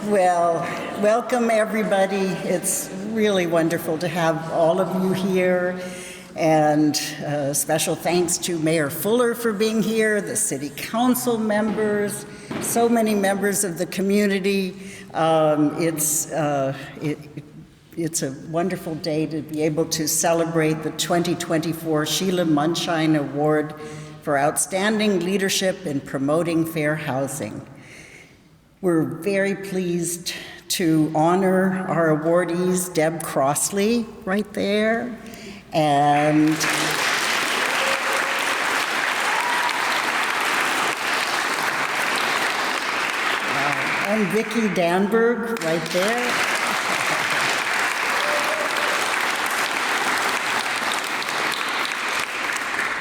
Well, welcome everybody. It's really wonderful to have all of you here. And special thanks to Mayor Fuller for being here, the city council members, so many members of the community. It's a wonderful day to be able to celebrate the 2024 Sheila Munshine Award for Outstanding Leadership in Promoting Fair Housing. We're very pleased to honor our awardees, Deb Crossley, right there, and Vicky Danberg, right there.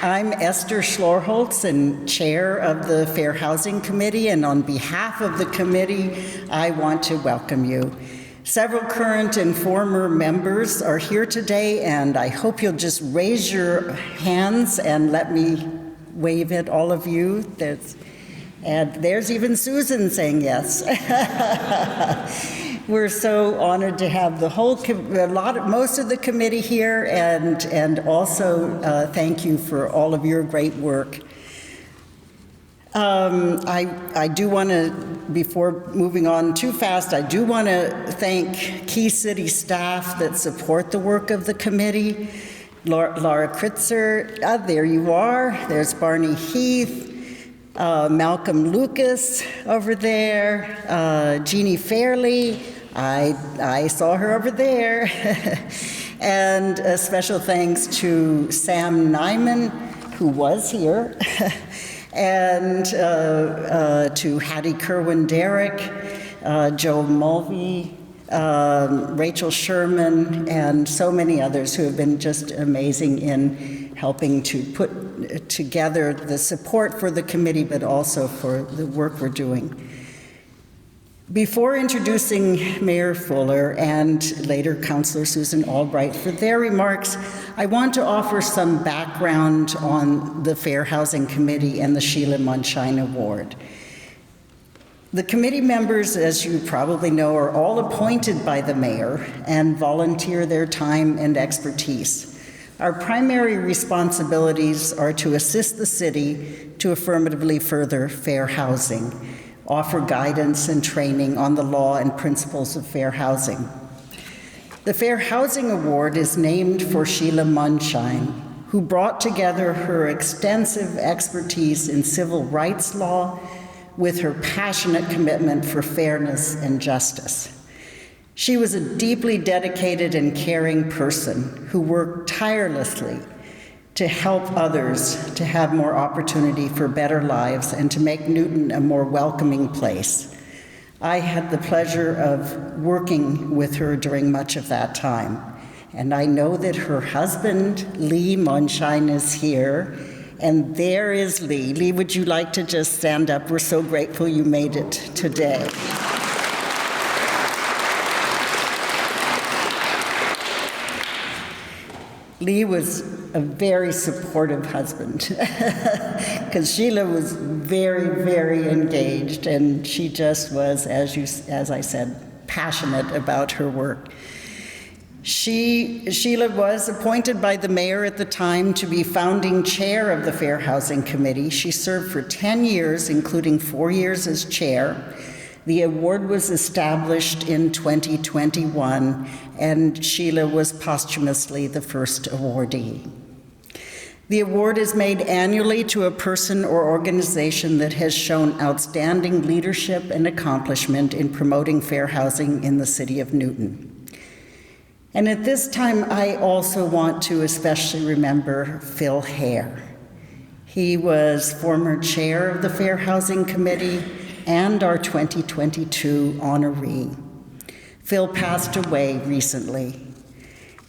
I'm Esther Schlorholtz, and chair of the Fair Housing Committee, and on behalf of the committee, I want to welcome you. Several current and former members are here today, and I hope you'll just raise your hands and let me wave at all of you. And there's even Susan saying yes. We're so honored to have most of the committee here, and also thank you for all of your great work. I do want to, before moving on too fast, I do want to thank key city staff that support the work of the committee. Laura Kritzer, there you are. There's Barney Heath. Malcolm Lucas over there, Jeannie Fairley, I saw her over there, and a special thanks to Sam Nyman, who was here, and to Hattie Kerwin-Derrick, Joe Mulvey, Rachel Sherman, and so many others who have been just amazing in helping to put together the support for the committee, but also for the work we're doing. Before introducing Mayor Fuller and later Councillor Susan Albright for their remarks, I want to offer some background on the Fair Housing Committee and the Sheila Munshine Award. The committee members, as you probably know, are all appointed by the mayor and volunteer their time and expertise. Our primary responsibilities are to assist the city to affirmatively further fair housing, offer guidance and training on the law and principles of fair housing. The Fair Housing Award is named for Sheila Munshine, who brought together her extensive expertise in civil rights law with her passionate commitment for fairness and justice. She was a deeply dedicated and caring person who worked tirelessly to help others to have more opportunity for better lives and to make Newton a more welcoming place. I had the pleasure of working with her during much of that time, and I know that her husband, Lee Munshine, is here, and there is Lee. Lee, would you like to just stand up? We're so grateful you made it today. Lee was a very supportive husband because Sheila was very, very engaged, and she just was, as I said, passionate about her work. Sheila was appointed by the mayor at the time to be founding chair of the Fair Housing Committee. She served for 10 years, including 4 years as chair. The award was established in 2021, and Sheila was posthumously the first awardee. The award is made annually to a person or organization that has shown outstanding leadership and accomplishment in promoting fair housing in the city of Newton. And at this time, I also want to especially remember Phil Hare. He was former chair of the Fair Housing Committee and our 2022 honoree. Phil passed away recently.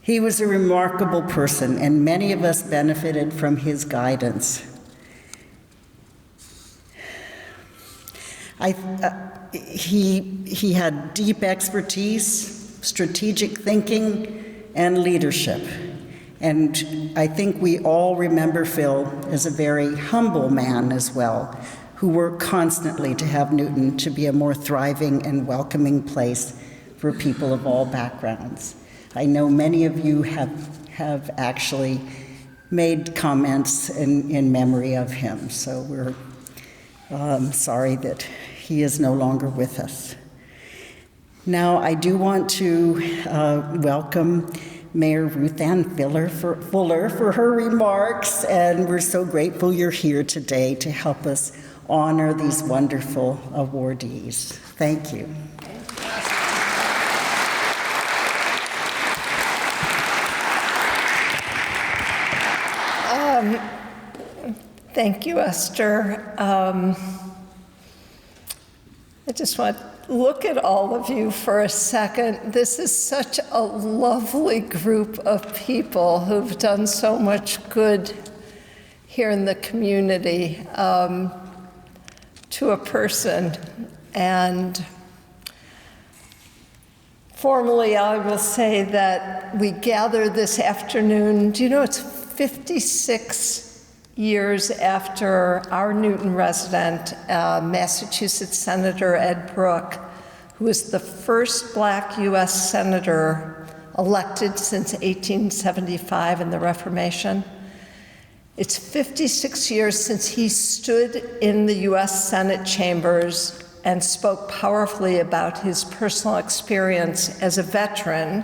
He was a remarkable person, and many of us benefited from his guidance. He had deep expertise, strategic thinking, and leadership. And I think we all remember Phil as a very humble man as well, who work constantly to have Newton to be a more thriving and welcoming place for people of all backgrounds. I know many of you have actually made comments in memory of him, so we're sorry that he is no longer with us. Now, I do want to welcome Mayor Ruth Ann Fuller for her remarks, and we're so grateful you're here today to help us honor these wonderful awardees. Thank you. Thank you, Esther. I just want to look at all of you for a second. This is such a lovely group of people who've done so much good here in the community to a person. And formally, I will say that we gather this afternoon. Do you know it's 56 years after our Newton resident, Massachusetts Senator Ed Brooke, who was the first Black U.S. senator elected since 1875 in the Reformation. It's 56 years since he stood in the U.S. Senate chambers and spoke powerfully about his personal experience as a veteran,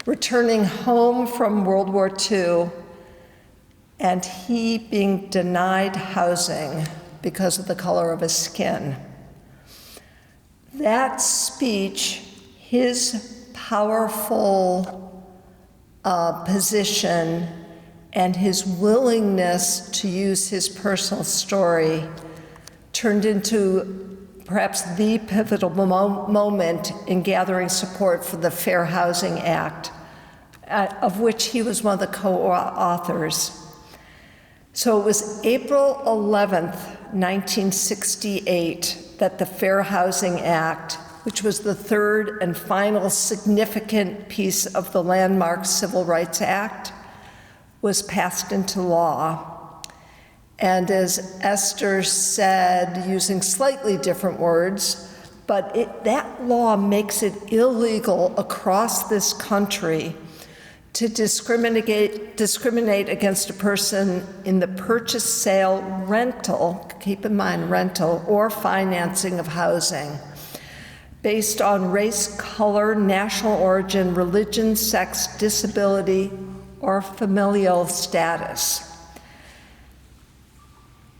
returning home from World War II, and he being denied housing because of the color of his skin. That speech, his powerful position, and his willingness to use his personal story turned into perhaps the pivotal moment in gathering support for the Fair Housing Act, of which he was one of the co-authors. So it was April 11th, 1968, that the Fair Housing Act, which was the third and final significant piece of the landmark Civil Rights Act, was passed into law. And as Esther said, using slightly different words, but that law makes it illegal across this country to discriminate against a person in the purchase, sale, rental, keep in mind rental, or financing of housing based on race, color, national origin, religion, sex, disability, or familial status.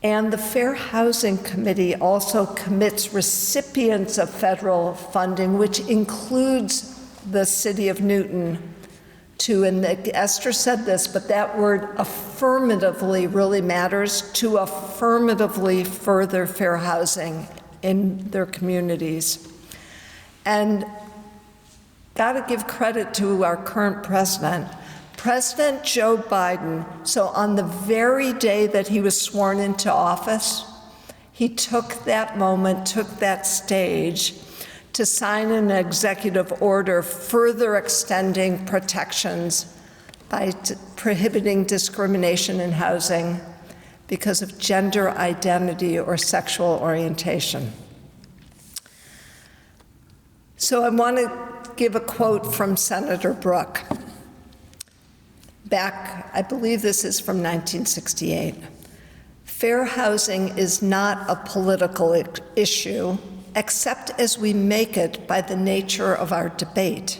And the Fair Housing Committee also commits recipients of federal funding, which includes the city of Newton, to, and Esther said this, but that word affirmatively really matters, to affirmatively further fair housing in their communities. And gotta give credit to our current president, President Joe Biden. So on the very day that he was sworn into office, he took that moment, took that stage to sign an executive order further extending protections by prohibiting discrimination in housing because of gender identity or sexual orientation. So I want to give a quote from Senator Brooke. Back, I believe this is from 1968. Fair housing is not a political issue, except as we make it by the nature of our debate.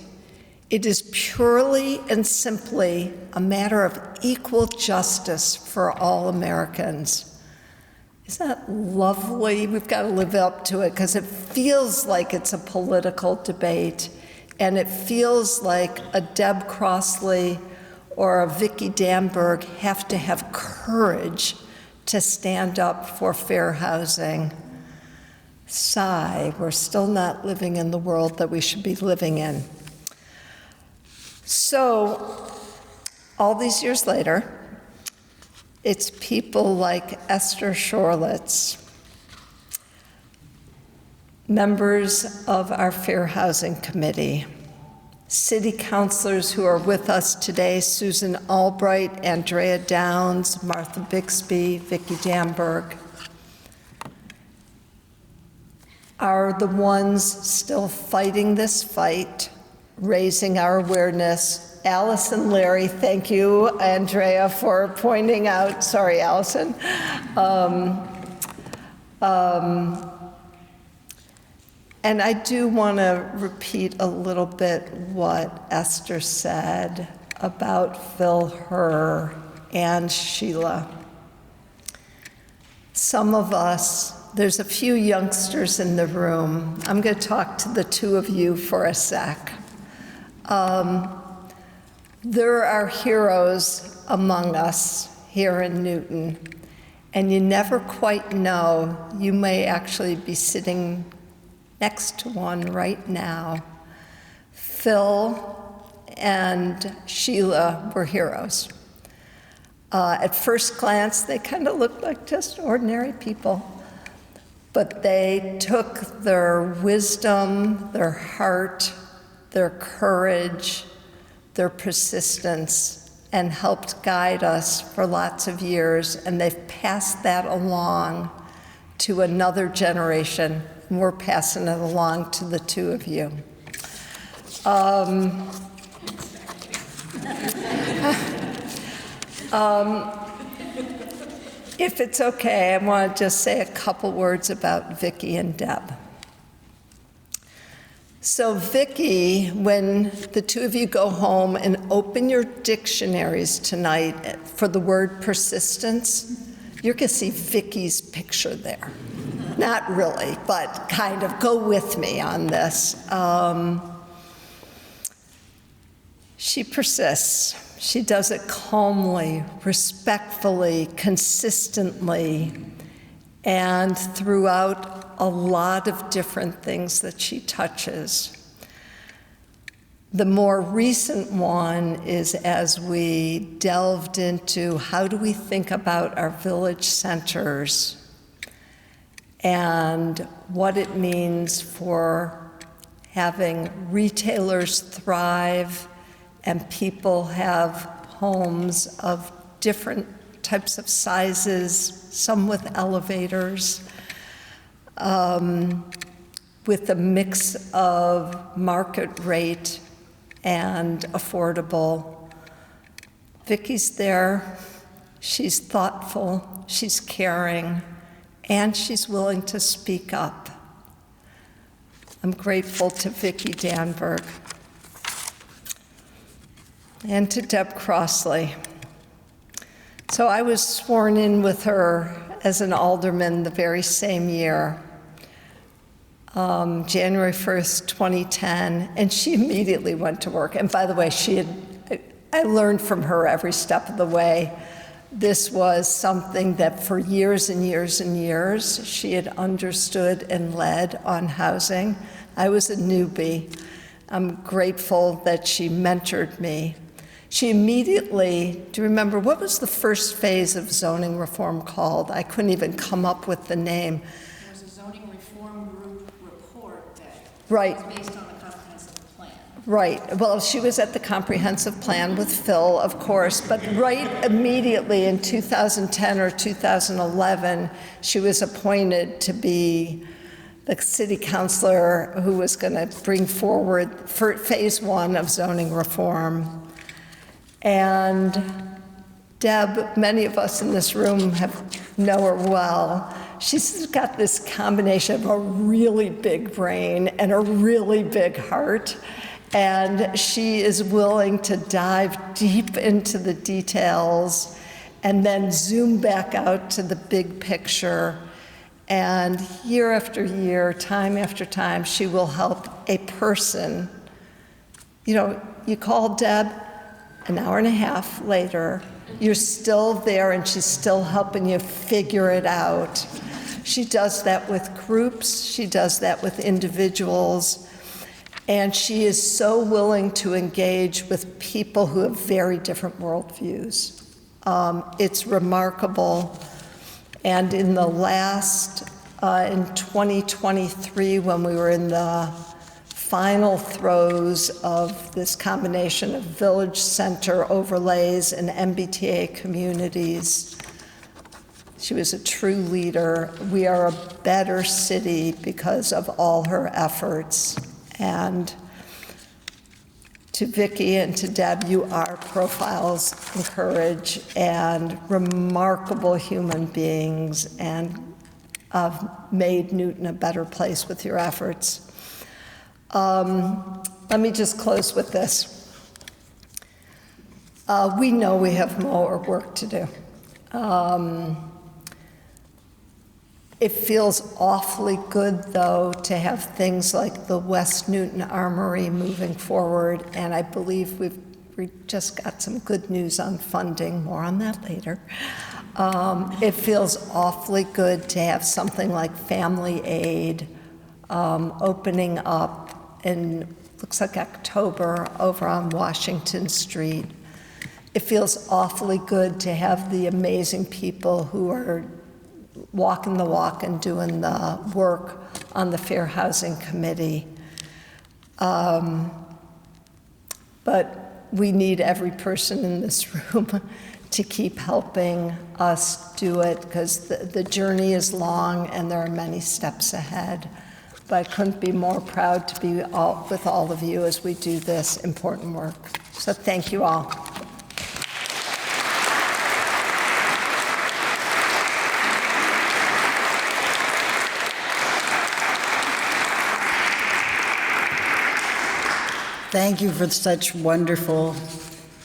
It is purely and simply a matter of equal justice for all Americans. Isn't that lovely? We've got to live up to it because it feels like it's a political debate, and it feels like a Deb Crossley or a Vicky Danberg have to have courage to stand up for fair housing. Sigh, we're still not living in the world that we should be living in. So, all these years later, it's people like Esther Shorlitz, members of our Fair Housing Committee, city councilors who are with us today, Susan Albright, Andrea Downs, Martha Bixby, Vicky Danberg, are the ones still fighting this fight, raising our awareness. Alice and Larry, thank you, Andrea, for pointing out, sorry, Allison. And I do want to repeat a little bit what Esther said about Phil, her, and Sheila. Some of us, there's a few youngsters in the room. I'm going to talk to the two of you for a sec. There are heroes among us here in Newton, and you never quite know. You may actually be sitting next to one right now. Phil and Sheila were heroes. At first glance, they kind of looked like just ordinary people, but they took their wisdom, their heart, their courage, their persistence, and helped guide us for lots of years, and they've passed that along to another generation, and we're passing it along to the two of you. If it's okay, I want to just say a couple words about Vicky and Deb. So Vicky, when the two of you go home and open your dictionaries tonight for the word persistence, you're going to see Vicky's picture there. Not really, but kind of go with me on this. She persists. She does it calmly, respectfully, consistently, and throughout a lot of different things that she touches. The more recent one is as we delved into how do we think about our village centers and what it means for having retailers thrive and people have homes of different types of sizes, some with elevators, with a mix of market rate and affordable. Vicky's there, she's thoughtful, she's caring, and she's willing to speak up. I'm grateful to Vicky Danberg and to Deb Crossley. So I was sworn in with her as an alderman the very same year, January 1st, 2010, and she immediately went to work. And by the way, I learned from her every step of the way. This was something that for years and years and years she had understood and led on housing. I was a newbie. I'm grateful that she mentored me. She immediately, do you remember, what was the first phase of zoning reform called? I couldn't even come up with the name. There was a zoning reform group report that Right. was based on the comprehensive plan. Right. Well, she was at the comprehensive plan with Phil, of course, but right immediately in 2010 or 2011, she was appointed to be the city councilor who was going to bring forward for phase one of zoning reform. And Deb, many of us in this room know her well. She's got this combination of a really big brain and a really big heart. And she is willing to dive deep into the details and then zoom back out to the big picture. And year after year, time after time, she will help a person. You know, you call Deb, an hour and a half later, you're still there and she's still helping you figure it out. She does that with groups, she does that with individuals, and she is so willing to engage with people who have very different worldviews. It's remarkable. And in the last, in 2023, when we were in the final throes of this combination of village center overlays and MBTA communities, She was a true leader. We are a better city because of all her efforts. And to Vicky and to Deb, you are profiles in courage and remarkable human beings, and made Newton a better place with your efforts. Let me just close with this. We know we have more work to do. It feels awfully good, though, to have things like the West Newton Armory moving forward, and I believe we just got some good news on funding. More on that later. It feels awfully good to have something like Family Aid opening up in, looks like October, over on Washington Street. It feels awfully good to have the amazing people who are walking the walk and doing the work on the Fair Housing Committee. But we need every person in this room to keep helping us do it, because the journey is long and there are many steps ahead. But I couldn't be more proud to be with all of you as we do this important work. So thank you all. Thank you for such wonderful,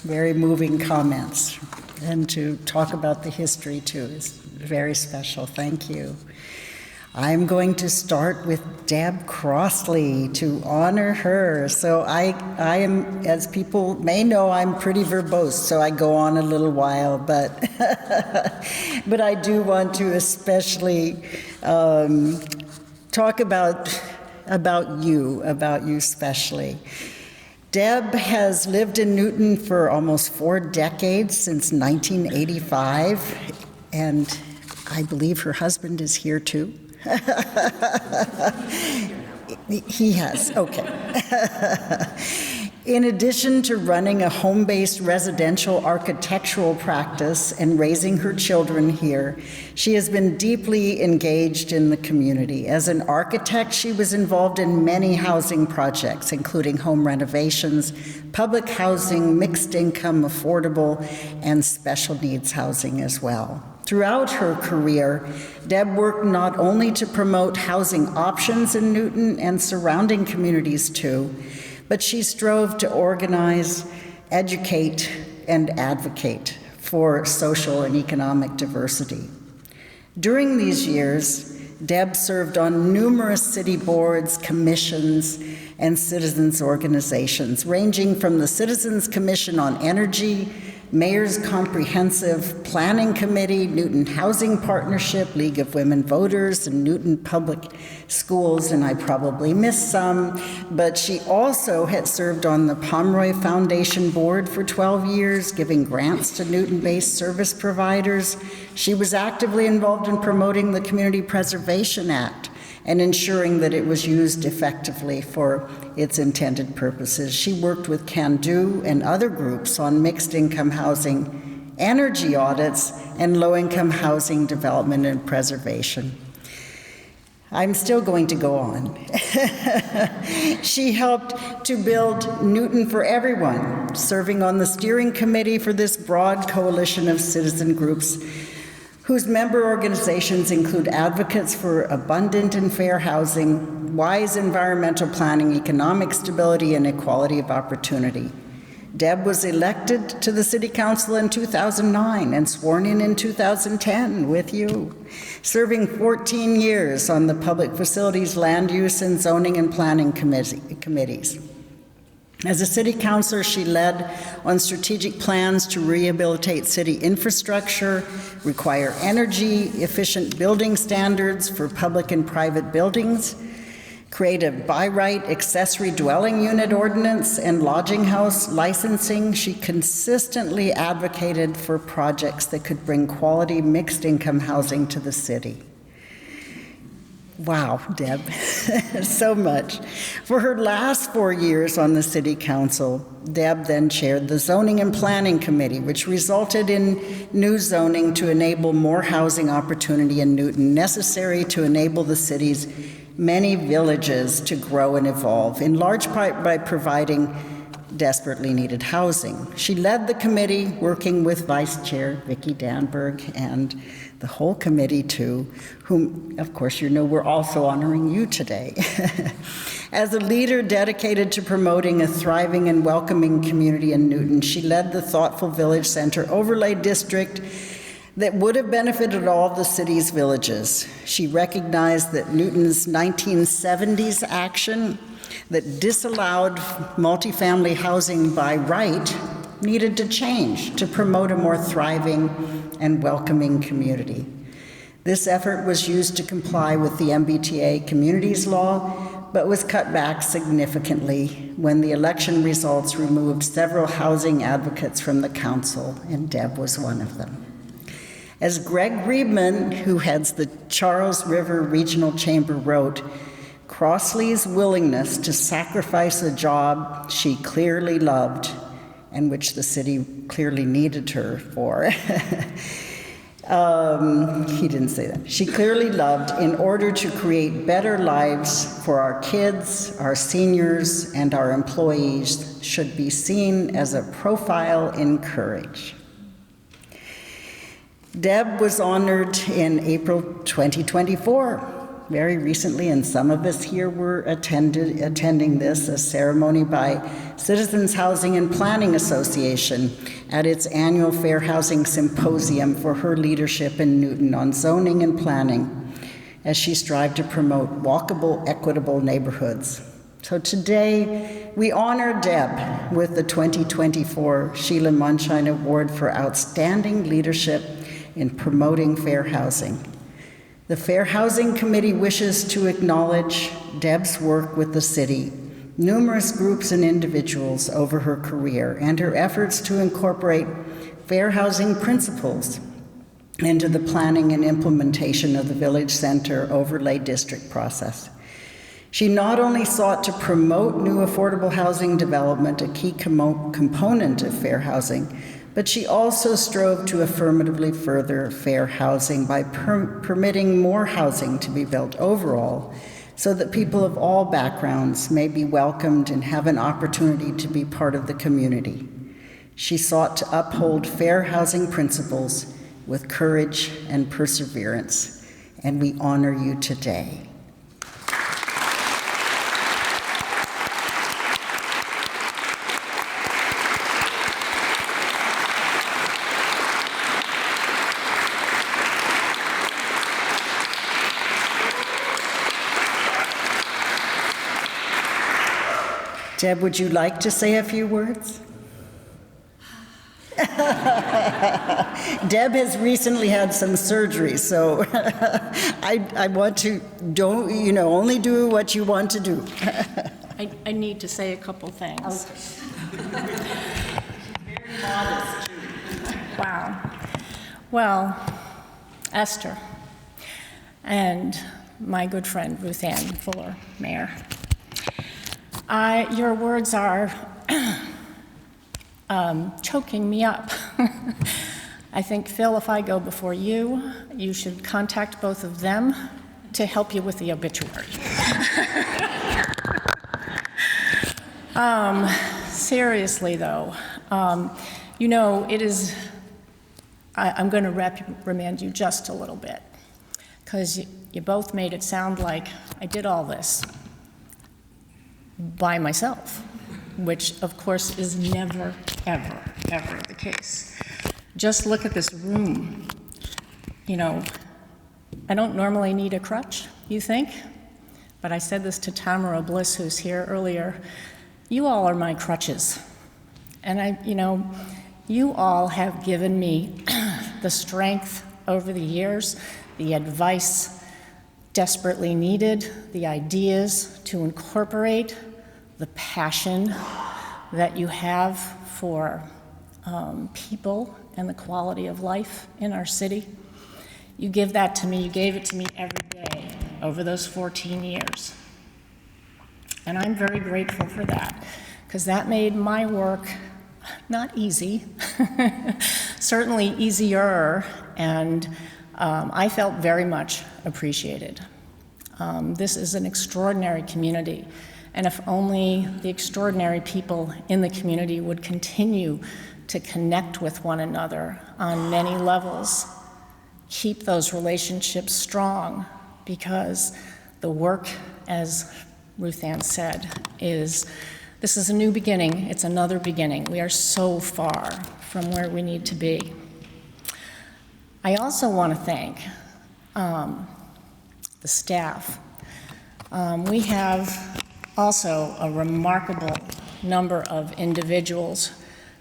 very moving comments. And to talk about the history, too, is very special. Thank you. I'm going to start with Deb Crossley to honor her. So I am, as people may know, I'm pretty verbose, so I go on a little while, but but I do want to especially talk about you especially. Deb has lived in Newton for almost 4 decades, since 1985, and I believe her husband is here too. He has, okay. In addition to running a home-based residential architectural practice and raising her children here, she has been deeply engaged in the community. As an architect, she was involved in many housing projects, including home renovations, public housing, mixed income, affordable, and special needs housing as well. Throughout her career, Deb worked not only to promote housing options in Newton and surrounding communities too, but she strove to organize, educate, and advocate for social and economic diversity. During these years, Deb served on numerous city boards, commissions, and citizens organizations, ranging from the Citizens Commission on Energy, Mayor's Comprehensive Planning Committee, Newton Housing Partnership, League of Women Voters, and Newton Public Schools, and I probably missed some, but she also had served on the Pomeroy Foundation Board for 12 years, giving grants to Newton-based service providers. She was actively involved in promoting the Community Preservation Act and ensuring that it was used effectively for its intended purposes. She worked with Can Do and other groups on mixed income housing, energy audits, and low-income housing development and preservation. I'm still going to go on. She helped to build Newton for Everyone, serving on the steering committee for this broad coalition of citizen groups whose member organizations include advocates for abundant and fair housing, wise environmental planning, economic stability, and equality of opportunity. Deb was elected to the City Council in 2009 and sworn in 2010 with you, serving 14 years on the Public Facilities, Land Use, and Zoning and Planning committees. As a city councilor, she led on strategic plans to rehabilitate city infrastructure, require energy-efficient building standards for public and private buildings, create a by-right accessory dwelling unit ordinance, and lodging house licensing. She consistently advocated for projects that could bring quality mixed-income housing to the city. Wow, Deb, so much. For her last 4 years on the City Council, Deb then chaired the Zoning and Planning Committee, which resulted in new zoning to enable more housing opportunity in Newton, necessary to enable the city's many villages to grow and evolve, in large part by providing desperately needed housing. She led the committee, working with Vice Chair Vicky Danberg and the whole committee too, whom, of course, you know we're also honoring you today. As a leader dedicated to promoting a thriving and welcoming community in Newton, she led the thoughtful Village Center Overlay District that would have benefited all of the city's villages. She recognized that Newton's 1970s action that disallowed multifamily housing by right needed to change to promote a more thriving and welcoming community. This effort was used to comply with the MBTA Communities Law, but was cut back significantly when the election results removed several housing advocates from the council, and Deb was one of them. As Greg Riebman, who heads the Charles River Regional Chamber, wrote, Crossley's willingness to sacrifice a job she clearly loved, and which the city clearly needed her for, he didn't say that. She clearly loved in order to create better lives for our kids, our seniors, and our employees should be seen as a profile in courage. Deb was honored in April 2024, very recently, and some of us here were attending this, a ceremony by Citizens Housing and Planning Association at its annual Fair Housing Symposium for her leadership in Newton on zoning and planning, as she strived to promote walkable, equitable neighborhoods. So today, we honor Deb with the 2024 Sheila Munshine Award for Outstanding Leadership in Promoting Fair Housing. The Fair Housing Committee wishes to acknowledge Deb's work with the city, numerous groups and individuals over her career, and her efforts to incorporate fair housing principles into the planning and implementation of the Village Center Overlay District process. She not only sought to promote new affordable housing development, a key component of fair housing, but she also strove to affirmatively further fair housing by permitting more housing to be built overall, so that people of all backgrounds may be welcomed and have an opportunity to be part of the community. She sought to uphold fair housing principles with courage and perseverance, and we honor you today. Deb, would you like to say a few words? Deb has recently had some surgery, so I want to, only do what you want to do. I need to say a couple things. Very modest, too. Wow. Well, Esther and my good friend Ruth Ann Fuller, Mayor, your words are choking me up. I think, Phil, if I go before you, you should contact both of them to help you with the obituary. Seriously, though, it is, I'm going to reprimand you just a little bit, because you both made it sound like I did all this by myself, which of course is never, ever, ever the case. Just look at this room. I don't normally need a crutch, you think? But I said this to Tamara Bliss, who's here earlier. You all are my crutches. And you all have given me the strength over the years, the advice desperately needed, the ideas to incorporate, the passion that you have for people and the quality of life in our city. You give that to me, you gave it to me every day over those 14 years. And I'm very grateful for that, because that made my work not easy, certainly easier, and I felt very much appreciated. This is an extraordinary community, and if only the extraordinary people in the community would continue to connect with one another on many levels, keep those relationships strong, because the work, as Ruth Ann said, this is a new beginning. It's another beginning. We are so far from where we need to be. I also want to thank the staff. We have also a remarkable number of individuals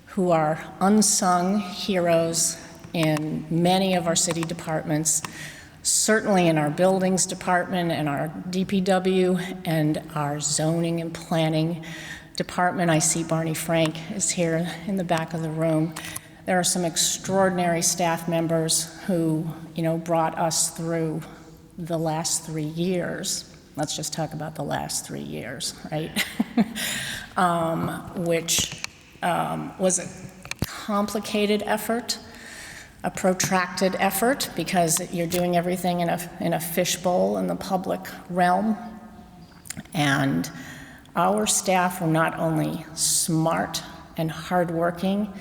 who are unsung heroes in many of our city departments, certainly in our buildings department and our DPW and our zoning and planning department. I see Barney Frank is here in the back of the room. There are some extraordinary staff members who, brought us through the last 3 years. Let's just talk about the last 3 years, right? Which was a complicated effort, a protracted effort, because you're doing everything in a fishbowl in the public realm. And our staff were not only smart and hardworking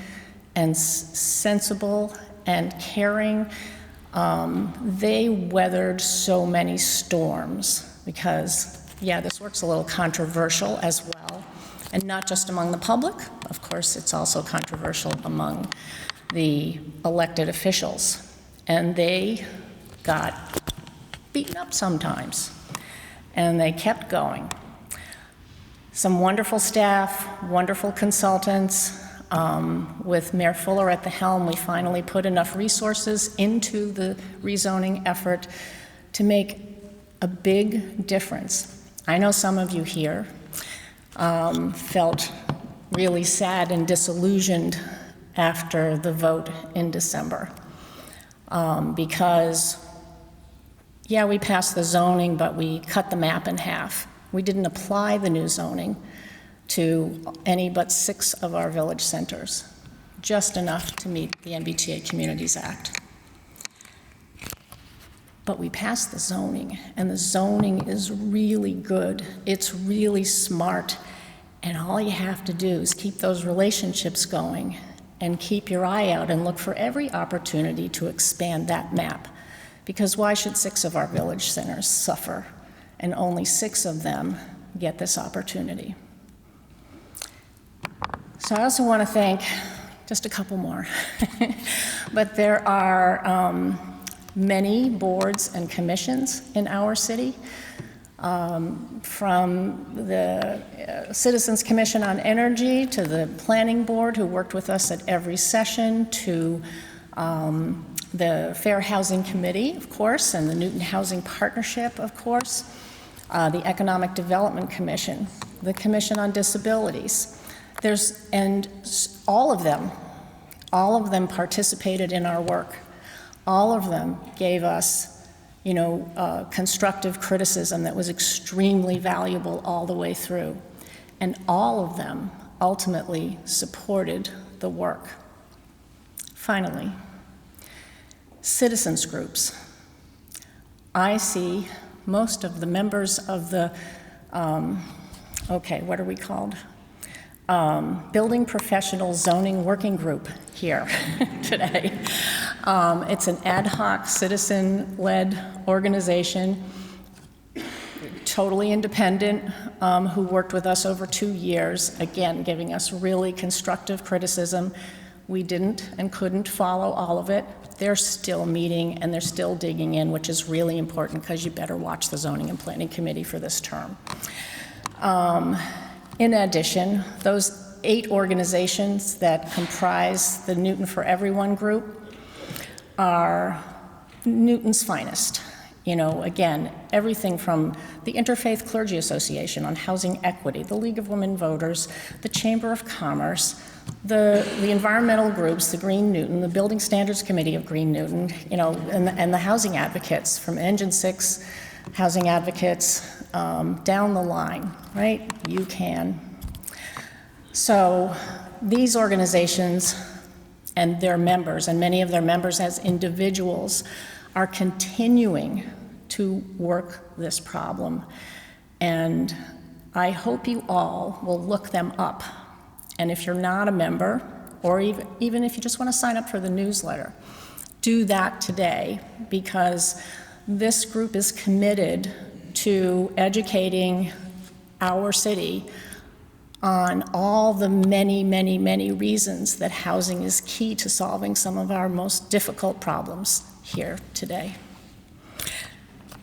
and sensible and caring, they weathered so many storms, because, this work's a little controversial as well, and not just among the public. Of course, it's also controversial among the elected officials, and they got beaten up sometimes, and they kept going. Some wonderful staff, wonderful consultants. With Mayor Fuller at the helm, we finally put enough resources into the rezoning effort to make a big difference. I know some of you here felt really sad and disillusioned after the vote in December, because, we passed the zoning, but we cut the map in half. We didn't apply the new zoning to any but 6 of our village centers, just enough to meet the MBTA Communities Act. But we passed the zoning, and the zoning is really good. It's really smart, and all you have to do is keep those relationships going and keep your eye out and look for every opportunity to expand that map. Because why should 6 of our village centers suffer and only 6 of them get this opportunity? So I also want to thank just a couple more, but there are many boards and commissions in our city, from the Citizens Commission on Energy to the Planning Board, who worked with us at every session, to the Fair Housing Committee, of course, and the Newton Housing Partnership, of course, the Economic Development Commission, the Commission on Disabilities. And all of them participated in our work. All of them gave us, constructive criticism that was extremely valuable all the way through. And all of them ultimately supported the work. Finally, citizens groups. I see most of the members of the, what are we called? Building Professional Zoning Working Group here today. It's an ad hoc, citizen-led organization, totally independent, who worked with us over 2 years, again, giving us really constructive criticism. We didn't and couldn't follow all of it. They're still meeting and they're still digging in, which is really important, because you better watch the Zoning and Planning Committee for this term. In addition, those 8 organizations that comprise the Newton for Everyone group are Newton's finest. Again, everything from the Interfaith Clergy Association on housing equity, the League of Women Voters, the Chamber of Commerce, the environmental groups, the Green Newton, the Building Standards Committee of Green Newton, and the housing advocates from Engine 6 housing advocates down the line, right? You can. So these organizations and their members, and many of their members as individuals, are continuing to work this problem. And I hope you all will look them up. And if you're not a member, or even if you just want to sign up for the newsletter, do that today, because this group is committed to educating our city on all the many, many, many reasons that housing is key to solving some of our most difficult problems here today.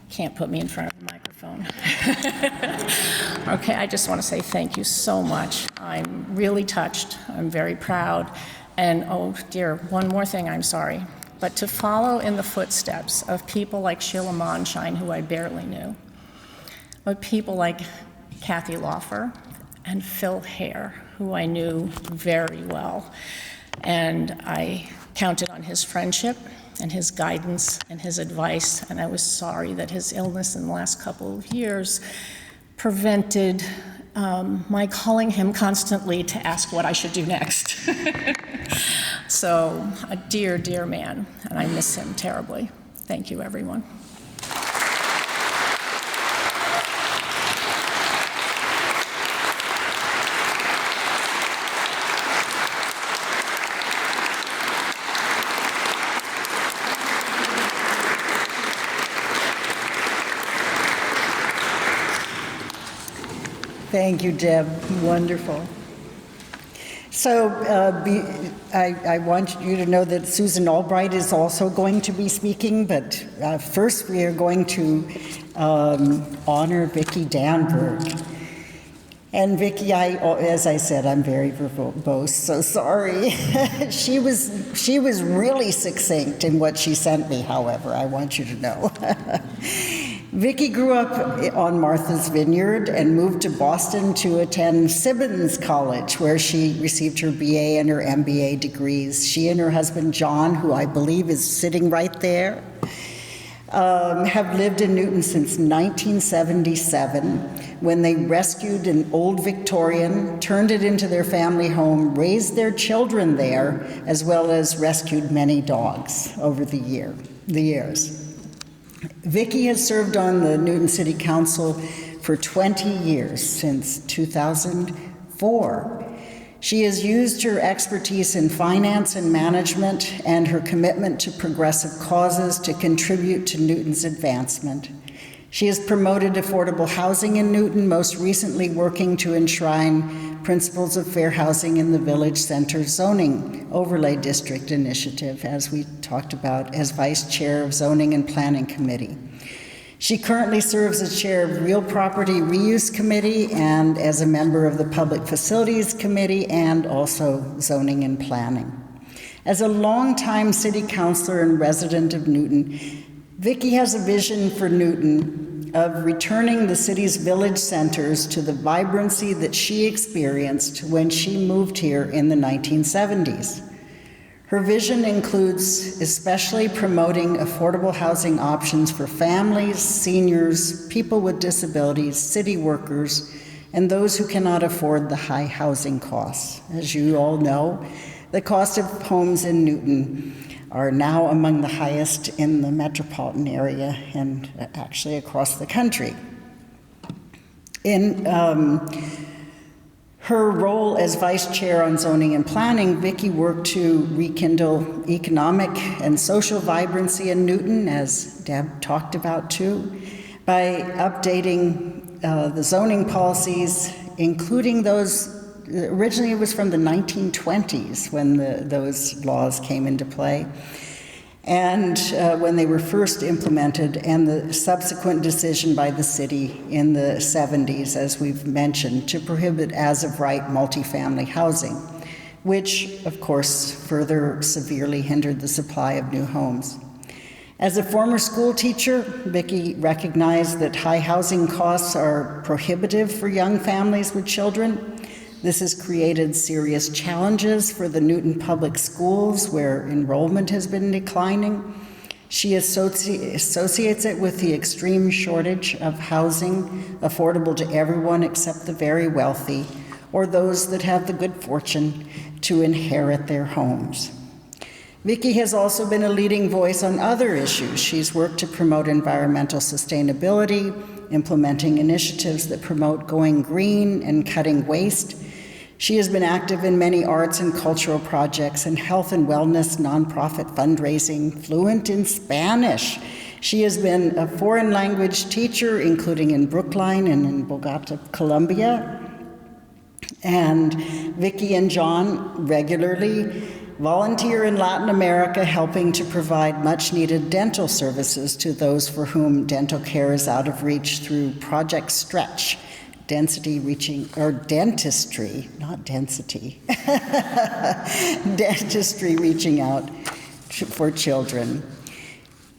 Can't put me in front of the microphone. Okay, I just want to say thank you so much. I'm really touched. I'm very proud. And oh dear, one more thing, I'm sorry. But to follow in the footsteps of people like Sheila Monshine, who I barely knew, but people like Kathy Laufer and Phil Hare, who I knew very well. And I counted on his friendship and his guidance and his advice, and I was sorry that his illness in the last couple of years prevented my calling him constantly to ask what I should do next. So, a dear, dear man, and I miss him terribly. Thank you, everyone. Thank you, Deb. Wonderful. So I want you to know that Susan Albright is also going to be speaking, but first we are going to honor Vicky Danberg. And Vicky, as I said, I'm very verbose, so sorry. She was really succinct in what she sent me, however, I want you to know. Vicky grew up on Martha's Vineyard and moved to Boston to attend Simmons College, where she received her BA and her MBA degrees. She and her husband, John, who I believe is sitting right there, have lived in Newton since 1977, when they rescued an old Victorian, turned it into their family home, raised their children there, as well as rescued many dogs over the years. Vicky has served on the Newton City Council for 20 years, since 2004. She has used her expertise in finance and management and her commitment to progressive causes to contribute to Newton's advancement. She has promoted affordable housing in Newton, most recently working to enshrine principles of fair housing in the Village Center Zoning Overlay District Initiative, as we talked about, as Vice Chair of Zoning and Planning Committee. She currently serves as Chair of Real Property Reuse Committee and as a member of the Public Facilities Committee and also Zoning and Planning. As a longtime City Councilor and resident of Newton, Vicky has a vision for Newton of returning the city's village centers to the vibrancy that she experienced when she moved here in the 1970s. Her vision includes especially promoting affordable housing options for families, seniors, people with disabilities, city workers, and those who cannot afford the high housing costs. As you all know, the cost of homes in Newton are now among the highest in the metropolitan area and actually across the country. In her role as Vice Chair on Zoning and Planning, Vicky worked to rekindle economic and social vibrancy in Newton, as Deb talked about too, by updating the zoning policies, including those. Originally, it was from the 1920s when those laws came into play, and when they were first implemented, and the subsequent decision by the city in the 70s, as we've mentioned, to prohibit as-of-right multifamily housing, which, of course, further severely hindered the supply of new homes. As a former school teacher, Vicky recognized that high housing costs are prohibitive for young families with children. This has created serious challenges for the Newton Public Schools, where enrollment has been declining, She associates it with the extreme shortage of housing affordable to everyone except the very wealthy or those that have the good fortune to inherit their homes. Vicky has also been a leading voice on other issues. She's worked to promote environmental sustainability, implementing initiatives that promote going green and cutting waste. She has been active in many arts and cultural projects and health and wellness nonprofit fundraising, fluent in Spanish. She has been a foreign language teacher, including in Brookline and in Bogota, Colombia. And Vicky and John regularly volunteer in Latin America, helping to provide much-needed dental services to those for whom dental care is out of reach through Project Stretch, dentistry, not density, dentistry reaching out for children.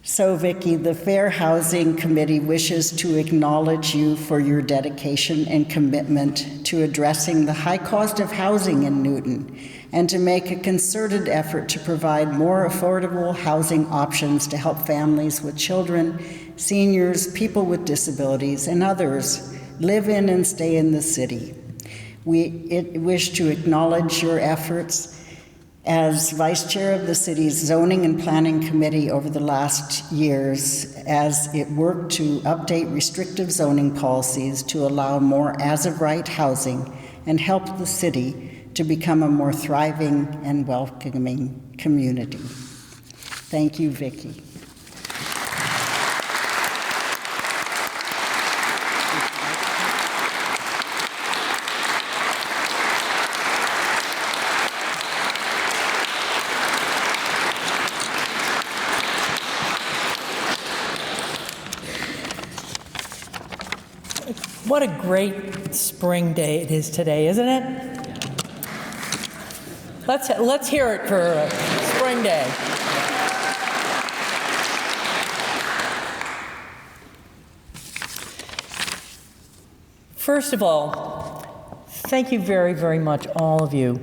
So, Vicky, the Fair Housing Committee wishes to acknowledge you for your dedication and commitment to addressing the high cost of housing in Newton and to make a concerted effort to provide more affordable housing options to help families with children, seniors, people with disabilities, and others live in and stay in the city. We wish to acknowledge your efforts as Vice Chair of the city's Zoning and Planning Committee over the last years, as it worked to update restrictive zoning policies to allow more as-of-right housing and help the city to become a more thriving and welcoming community. Thank you, Vicky. What a great spring day it is today, isn't it? Let's hear it for a spring day. First of all, thank you very, very much, all of you.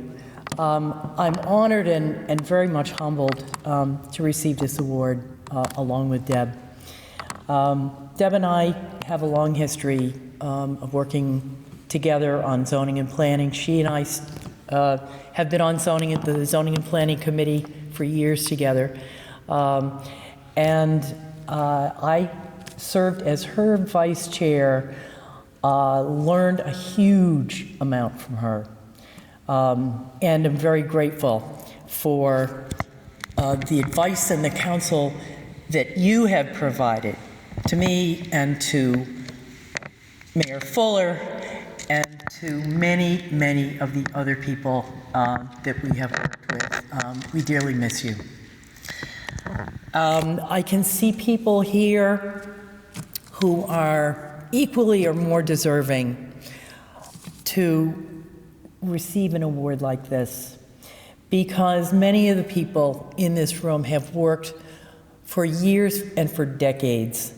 I'm honored and very much humbled to receive this award along with Deb. Deb and I have a long history of working together on zoning and planning. She and I have been on the Zoning and Planning Committee for years together. And I served as her vice chair, learned a huge amount from her, and am very grateful for the advice and the counsel that you have provided to me and to Mayor Fuller and to many, many of the other people that we have worked with. We dearly miss you. I can see people here who are equally or more deserving to receive an award like this, because many of the people in this room have worked for years and for decades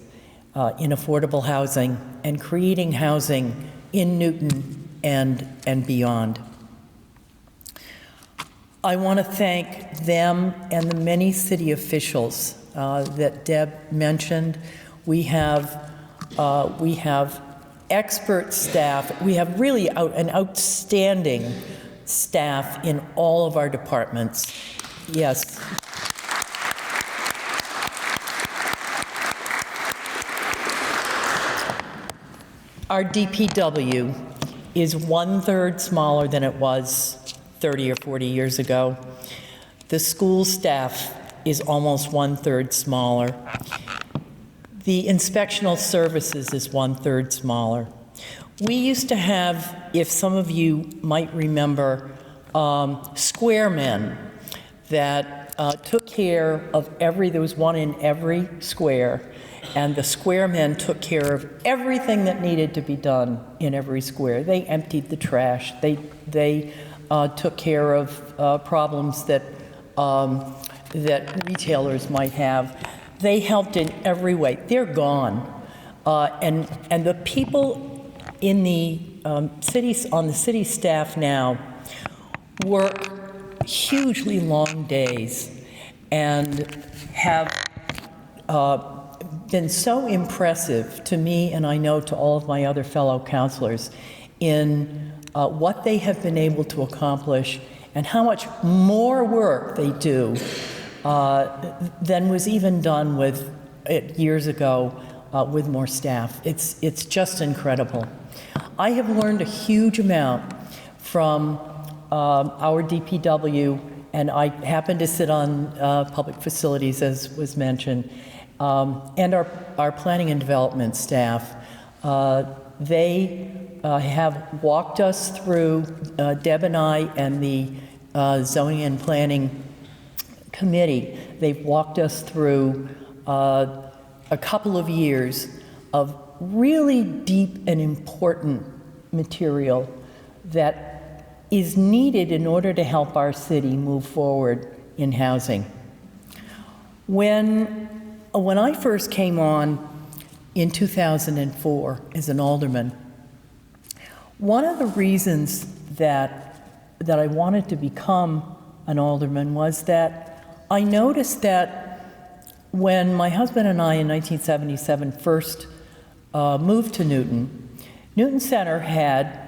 in affordable housing and creating housing in Newton and beyond. I want to thank them and the many city officials that Deb mentioned. We have expert staff. We have really an outstanding staff in all of our departments. Yes. Our DPW is 1/3 smaller than it was 30 or 40 years ago. The school staff is almost 1/3 smaller. The inspectional services is 1/3 smaller. We used to have, if some of you might remember, square men that took care of there was one in every square, and the square men took care of everything that needed to be done in every square. They emptied the trash. They took care of problems that retailers might have. They helped in every way. They're gone. And the people in the on the city staff now work hugely long days and have been so impressive to me, and I know to all of my other fellow counselors, in what they have been able to accomplish and how much more work they do than was even done with years ago with more staff. It's just incredible. I have learned a huge amount from our DPW, and I happen to sit on public facilities, as was mentioned, and our planning and development staff. They have walked us through, Deb and I and the Zoning and Planning Committee, they've walked us through a couple of years of really deep and important material that is needed in order to help our city move forward in housing. When I first came on in 2004 as an alderman, one of the reasons that I wanted to become an alderman was that I noticed that when my husband and I in 1977 first moved to Newton Center had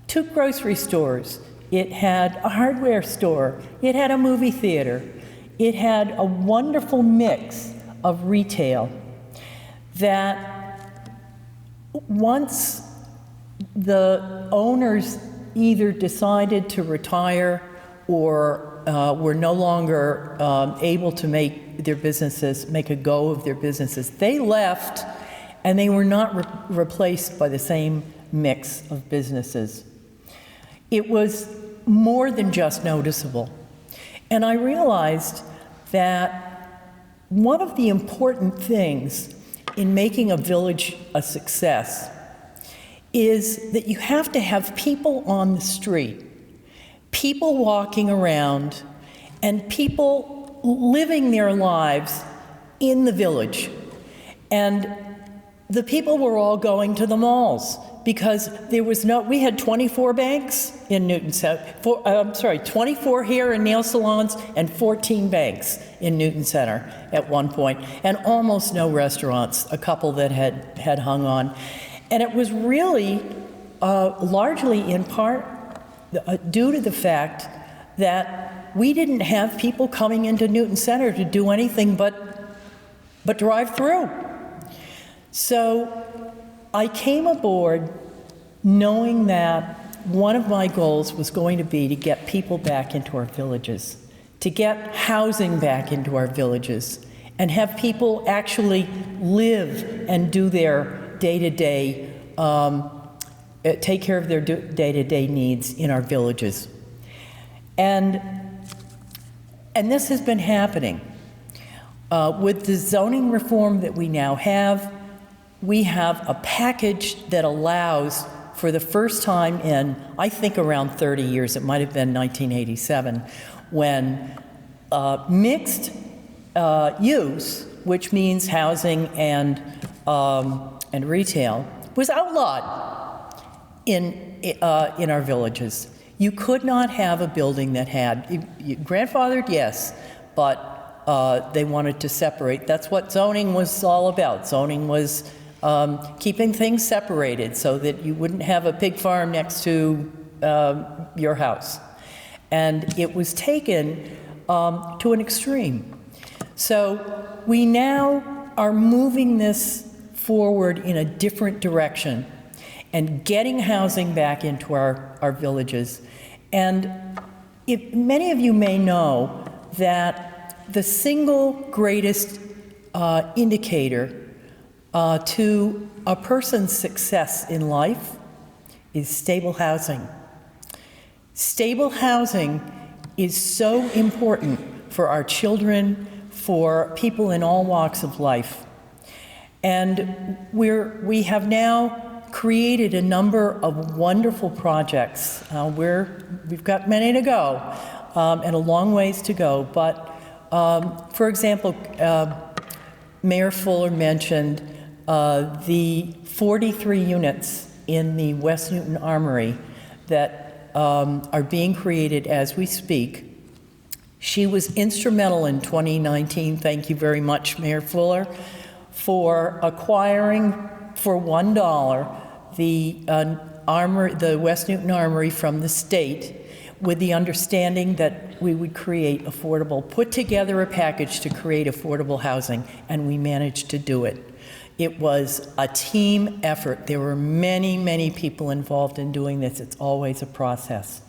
2 grocery stores. It had a hardware store. It had a movie theater. It had a wonderful mix of retail that once the owners either decided to retire or were no longer able to make a go of their businesses, they left and they were not replaced by the same mix of businesses. It was more than just noticeable. And I realized that one of the important things in making a village a success is that you have to have people on the street, people walking around, and people living their lives in the village. And the people were all going to the malls because we had 24 banks in Newton Center, 24 hair and nail salons and 14 banks in Newton Center at one point, and almost no restaurants, a couple that had hung on. And it was really largely in part due to the fact that we didn't have people coming into Newton Center to do anything but drive through. So I came aboard knowing that one of my goals was going to be to get people back into our villages, to get housing back into our villages, and have people actually live and do their day-to-day, take care of their day-to-day needs in our villages. And this has been happening. With the zoning reform that we now have, we have a package that allows, for the first time in, I think, around 30 years, it might have been 1987, when mixed use, which means housing and retail, was outlawed in our villages. You could not have a building that had, grandfathered, yes, but they wanted to separate. That's what zoning was all about. Zoning was keeping things separated so that you wouldn't have a pig farm next to your house. And it was taken to an extreme. So we now are moving this forward in a different direction and getting housing back into our villages. And many of you may know that the single greatest indicator to a person's success in life is stable housing. Stable housing is so important for our children, for people in all walks of life. And we have now created a number of wonderful projects. We've got many to go, and a long ways to go. But for example, Mayor Fuller mentioned the 43 units in the West Newton Armory that are being created as we speak. She was instrumental in 2019, thank you very much, Mayor Fuller, for acquiring for $1 the West Newton Armory from the state, with the understanding that we would put together a package to create affordable housing, and we managed to do it. It was a team effort. There were many, many people involved in doing this. It's always a process.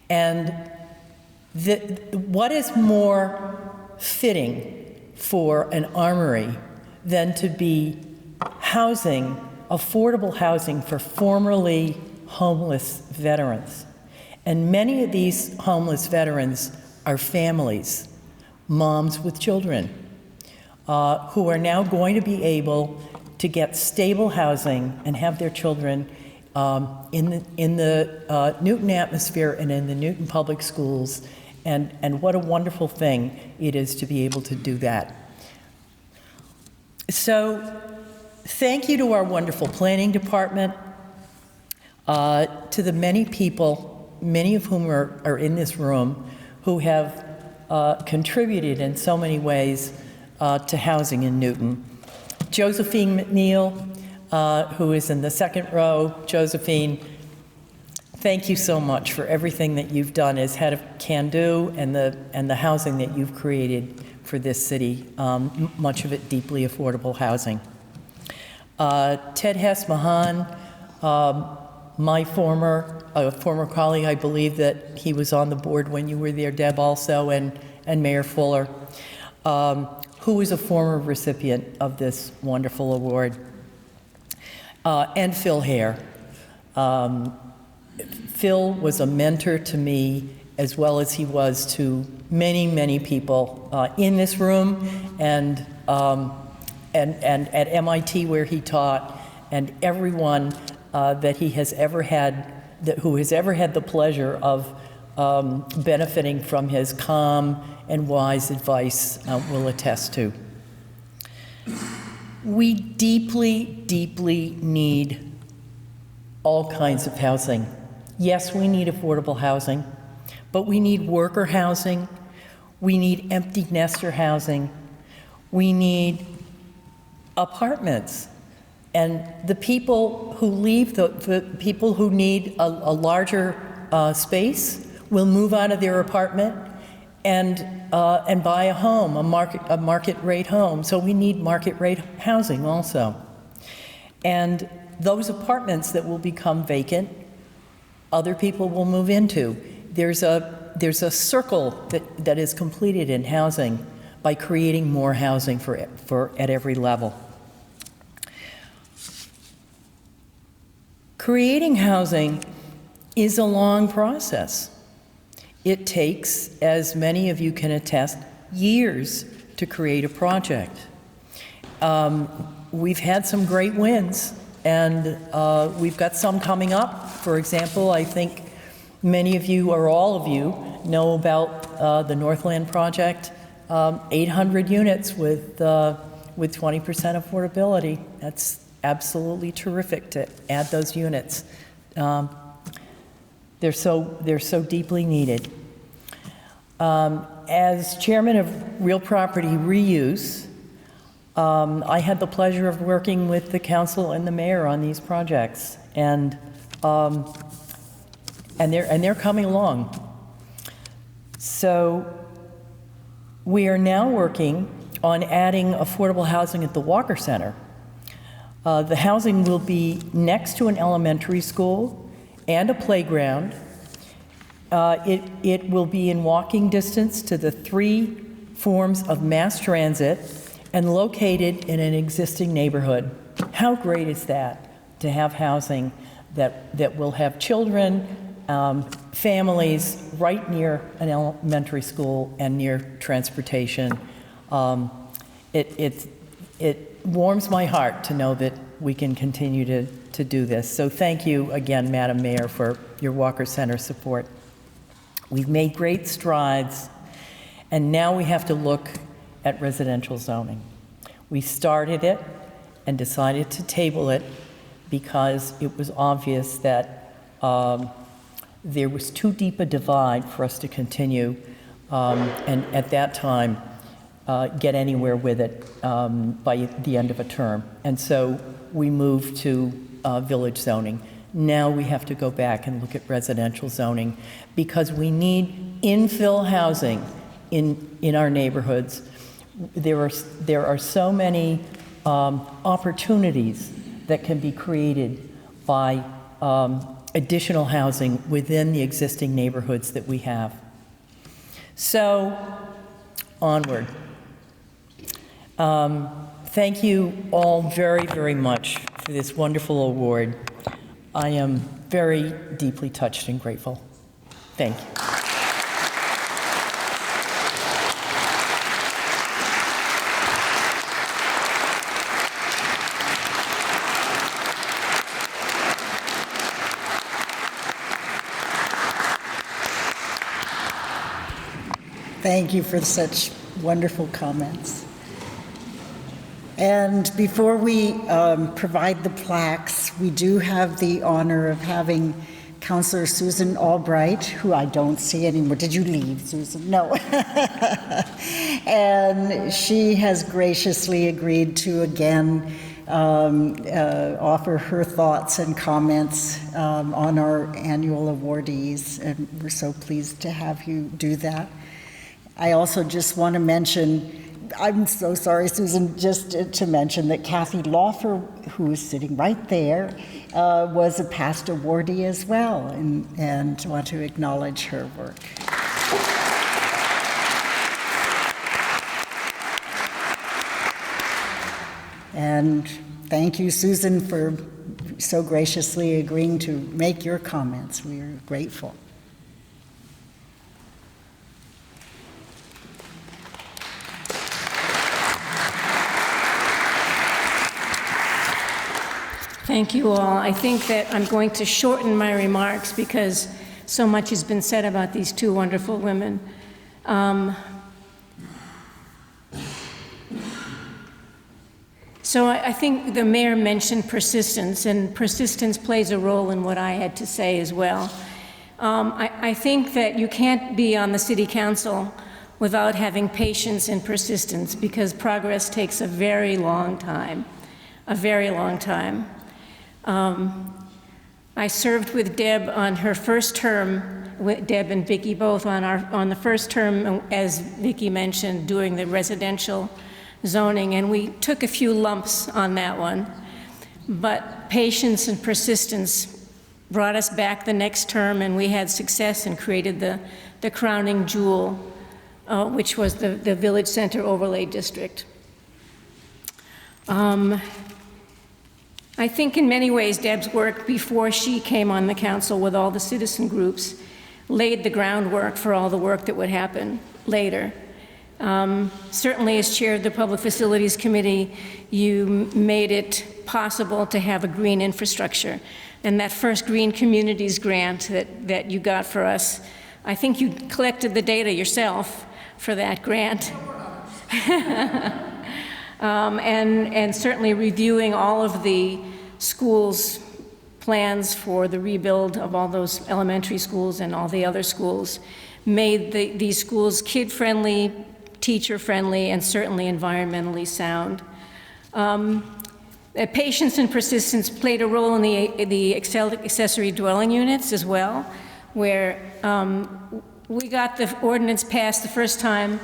And what is more fitting for an armory than to be housing, affordable housing for formerly homeless veterans? And many of these homeless veterans are families, moms with children, who are now going to be able to get stable housing and have their children in the Newton atmosphere and in the Newton public schools. And what a wonderful thing it is to be able to do that. So thank you to our wonderful planning department, to the many people, many of whom are in this room, who have contributed in so many ways to housing in Newton. Josephine McNeil, who is in the second row. Josephine, thank you so much for everything that you've done as head of Can Do and the housing that you've created for this city, much of it deeply affordable housing. Ted Hess-Mahan, my former colleague, I believe that he was on the board when you were there, Deb, also, and Mayor Fuller, who is a former recipient of this wonderful award, and Phil Hare. Phil was a mentor to me, as well as he was to many, many people in this room and at MIT where he taught, and everyone that he has ever had, who has ever had the pleasure of benefiting from his calm and wise advice will attest to. We deeply, deeply need all kinds of housing. Yes, we need affordable housing, but we need worker housing, we need empty nester housing, we need apartments. And the people who leave, the people who need a larger space will move out of their apartment and buy a home, a market rate home. So we need market rate housing also. And those apartments that will become vacant, other people will move into. There's a circle that is completed in housing by creating more housing for at every level. Creating housing is a long process. It takes, as many of you can attest, years to create a project. We've had some great wins, and we've got some coming up. For example, I think many of you, or all of you, know about the Northland project, 800 units with 20% affordability. That's absolutely terrific to add those units. They're so deeply needed. As chairman of Real Property Reuse, I had the pleasure of working with the council and the mayor on these projects, and they're coming along. So we are now working on adding affordable housing at the Walker Center. The housing will be next to an elementary school and a playground. It will be in walking distance to the 3 forms of mass transit and located in an existing neighborhood. How great is that, to have housing that will have children, families right near an elementary school and near transportation. It warms my heart to know that we can continue to do this. So thank you again, Madam Mayor, for your Walker Center support. We've made great strides, and now we have to look at residential zoning. We started it and decided to table it because it was obvious that there was too deep a divide for us to continue and at that time, get anywhere with it by the end of a term. And so we moved to village zoning. Now we have to go back and look at residential zoning because we need infill housing in our neighborhoods. There are so many opportunities that can be created by additional housing within the existing neighborhoods that we have. So, onward. Thank you all very, very much for this wonderful award. I am very deeply touched and grateful. Thank you. Thank you for such wonderful comments. And before we provide the plaques, we do have the honor of having Councillor Susan Albright, who I don't see anymore. Did you leave, Susan? No. And she has graciously agreed to again offer her thoughts and comments on our annual awardees, and we're so pleased to have you do that. I also just want to mention, I'm so sorry, Susan, just to mention that Kathy Lawfer, who is sitting right there, was a past awardee as well, and want to acknowledge her work. And thank you, Susan, for so graciously agreeing to make your comments. We are grateful. Thank you all. I think that I'm going to shorten my remarks because so much has been said about these two wonderful women. So I think the mayor mentioned persistence, and persistence plays a role in what I had to say as well. I think that you can't be on the city council without having patience and persistence, because progress takes a very long time, a very long time. I served with Deb on her first term, with Deb and Vicky both on the first term, as Vicky mentioned, doing the residential zoning, and we took a few lumps on that one. But patience and persistence brought us back the next term, and we had success and created the crowning jewel, which was the Village Center Overlay District. I think in many ways Deb's work before she came on the council with all the citizen groups laid the groundwork for all the work that would happen later. Certainly as chair of the Public Facilities Committee, you made it possible to have a green infrastructure. And that first Green Communities grant that you got for us, I think you collected the data yourself for that grant. And certainly reviewing all of the schools' plans for the rebuild of all those elementary schools and all the other schools made these schools kid-friendly, teacher-friendly, and certainly environmentally sound. Patience and persistence played a role in the accessory dwelling units as well, where we got the ordinance passed the first time,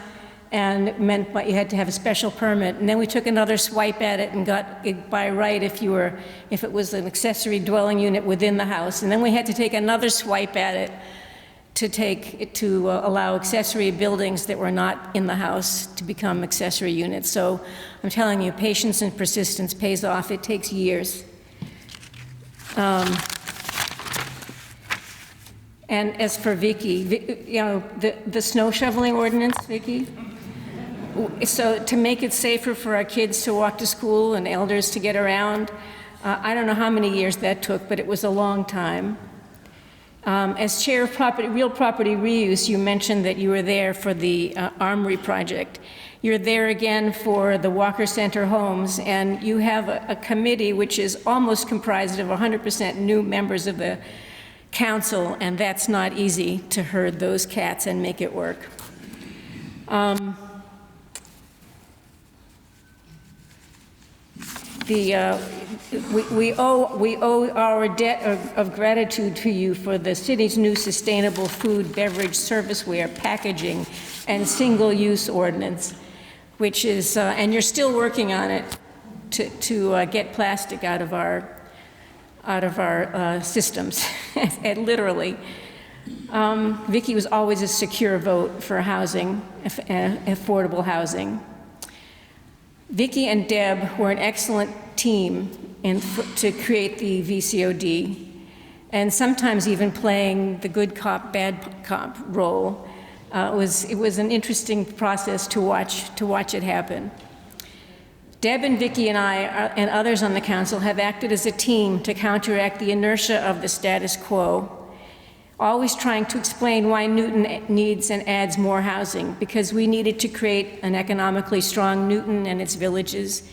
and it meant you had to have a special permit. And then we took another swipe at it and got it by right if it was an accessory dwelling unit within the house. And then we had to take another swipe at it to allow accessory buildings that were not in the house to become accessory units. So I'm telling you, patience and persistence pays off. It takes years. And as for Vicky, you know, the snow shoveling ordinance, Vicky, so to make it safer for our kids to walk to school and elders to get around, I don't know how many years that took, but it was a long time. As chair of real property reuse, you mentioned that you were there for the Armory project. You're there again for the Walker Center homes, and you have a committee which is almost comprised of 100% new members of the council, and that's not easy to herd those cats and make it work. We owe our debt of gratitude to you for the city's new sustainable food, beverage, serviceware, packaging, and single-use ordinance, which is, and you're still working on it to get plastic out of our systems, and literally. Vicky was always a secure vote for housing, affordable housing. Vicky and Deb were an excellent team to create the VCOD, and sometimes even playing the good cop, bad cop role. It was an interesting process to watch it happen. Deb and Vicky and I and others on the council have acted as a team to counteract the inertia of the status quo, always trying to explain why Newton needs and adds more housing, because we needed to create an economically strong Newton and its villages.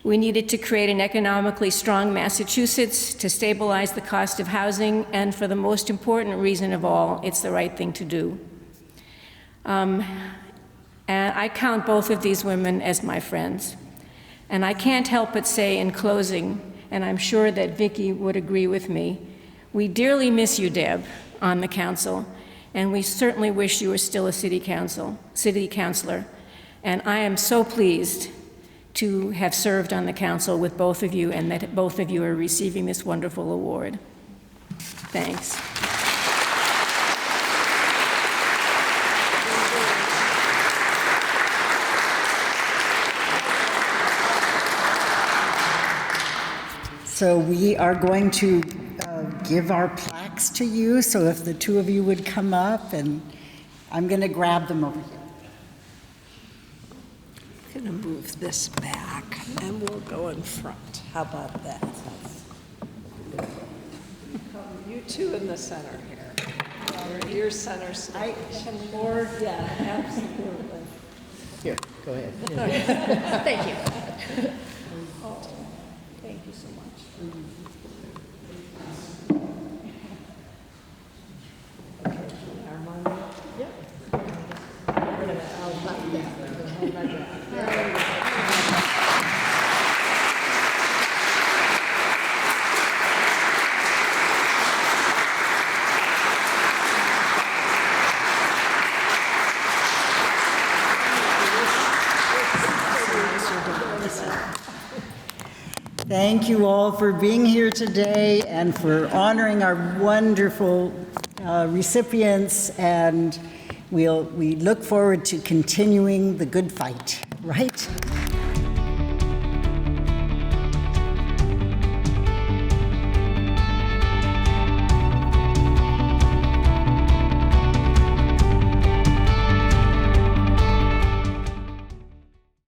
We needed to create an economically strong Massachusetts to stabilize the cost of housing, and for the most important reason of all, it's the right thing to do. And I count both of these women as my friends. And I can't help but say in closing, and I'm sure that Vicky would agree with me, we dearly miss you, Deb, on the council, and we certainly wish you were still a city councilor. And I am so pleased to have served on the council with both of you, and that both of you are receiving this wonderful award. Thanks. So we are going to give our plaques to you, so if the two of you would come up, and I'm going to grab them over here. I'm going to move this back, and we'll go in front. How about that? You two in the center here. Your center stage. More, Yeah, absolutely. Here, go ahead. Thank you. Thank you so much. Thank you all for being here today and for honoring our wonderful recipients, and we look forward to continuing the good fight, right?